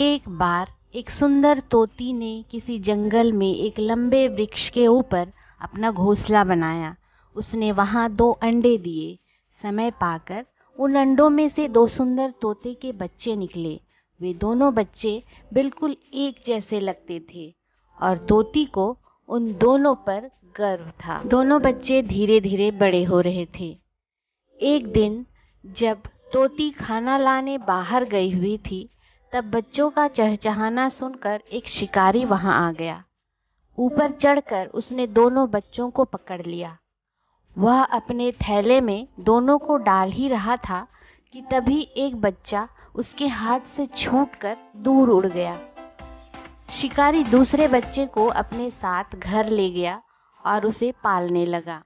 एक बार एक सुंदर तोती ने किसी जंगल में एक लंबे वृक्ष के ऊपर अपना घोंसला बनाया। उसने वहां 2 अंडे दिए। समय पाकर उन अंडों में से 2 सुंदर तोते के बच्चे निकले। वे दोनों बच्चे बिल्कुल एक जैसे लगते थे और तोती को उन दोनों पर गर्व था। दोनों बच्चे धीरे धीरे बड़े हो रहे थे। एक दिन जब तोती खाना लाने बाहर गई हुई थी, तब बच्चों का चहचहाना सुनकर एक शिकारी वहां आ गया। ऊपर चढ़कर उसने दोनों बच्चों को पकड़ लिया। वह अपने थैले में दोनों को डाल ही रहा था कि तभी एक बच्चा उसके हाथ से छूटकर दूर उड़ गया। शिकारी दूसरे बच्चे को अपने साथ घर ले गया और उसे पालने लगा।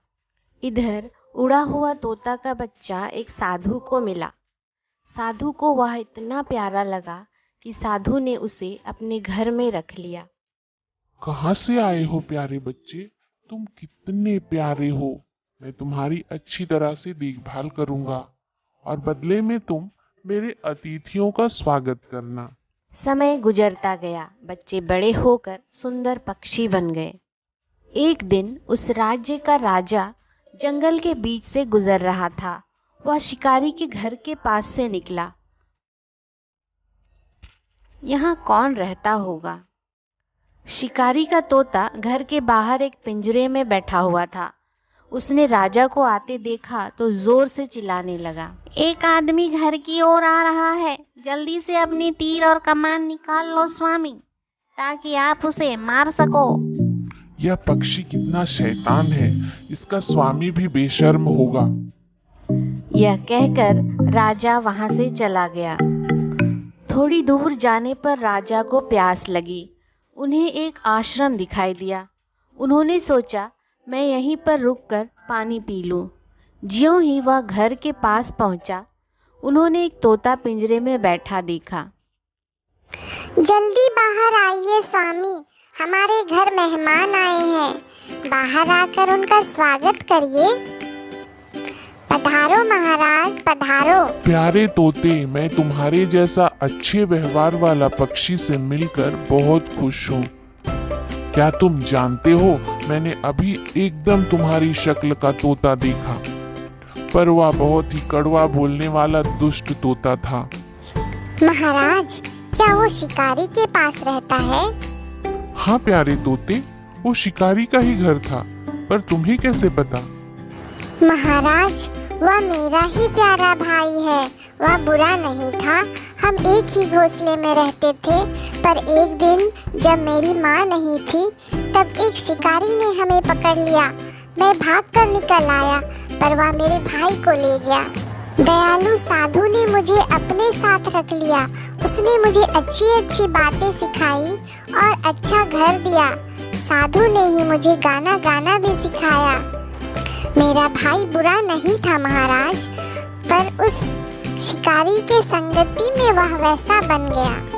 इधर उड़ा हुआ तोता का बच्चा एक साधु को मिला। साधु को वह इतना प्यारा लगा कि साधु ने उसे अपने घर में रख लिया। कहाँ से आए हो प्यारे बच्चे? तुम कितने प्यारे हो। मैं तुम्हारी अच्छी तरह से देखभाल करूंगा और बदले में तुम मेरे अतिथियों का स्वागत करना। समय गुजरता गया। बच्चे बड़े होकर सुंदर पक्षी बन गए। एक दिन उस राज्य का राजा जंगल के बीच से गुजर रहा था। वह शिकारी के घर के पास से निकला। यहाँ कौन रहता होगा? शिकारी का तोता घर के बाहर एक पिंजरे में बैठा हुआ था। उसने राजा को आते देखा तो जोर से चिल्लाने लगा, एक आदमी घर की ओर आ रहा है, जल्दी से अपनी तीर और कमान निकाल लो स्वामी, ताकि आप उसे मार सको। यह पक्षी कितना शैतान है, इसका स्वामी भी बेशर्म होगा। यह कहकर राजा वहां से चला गया। थोड़ी दूर जाने पर राजा को प्यास लगी। उन्हें एक आश्रम दिखाई दिया। उन्होंने सोचा, मैं यहीं पर रुककर पानी पी लूं। ज्यों ही वह घर के पास पहुंचा, उन्होंने एक तोता पिंजरे में बैठा देखा। जल्दी बाहर आइए स्वामी, हमारे घर मेहमान आए हैं, बाहर आकर उनका स्वागत करिए। पधारो महाराज, पधारो। प्यारे तोते, मैं तुम्हारे जैसा अच्छे व्यवहार वाला पक्षी से मिलकर बहुत खुश हूँ। क्या तुम जानते हो, मैंने अभी एकदम तुम्हारी शक्ल का तोता देखा, पर वह बहुत ही कड़वा बोलने वाला दुष्ट तोता था। महाराज, क्या वो शिकारी के पास रहता है? हाँ प्यारे तोते, वो शिकारी का ही घर था, पर तुम्हें कैसे पता? महाराज, वह मेरा ही प्यारा भाई है। वह बुरा नहीं था। हम एक ही घोंसले में रहते थे, पर एक दिन जब मेरी माँ नहीं थी, तब एक शिकारी ने हमें पकड़ लिया। मैं भागकर निकल आया, पर वह मेरे भाई को ले गया। दयालु साधु ने मुझे अपने साथ रख लिया। उसने मुझे अच्छी अच्छी बातें सिखाई और अच्छा घर दिया। साधु ने ही मुझे गाना गाना भी सिखाया। मेरा भाई बुरा नहीं था महाराज, पर उस शिकारी के संगति में वह वैसा बन गया।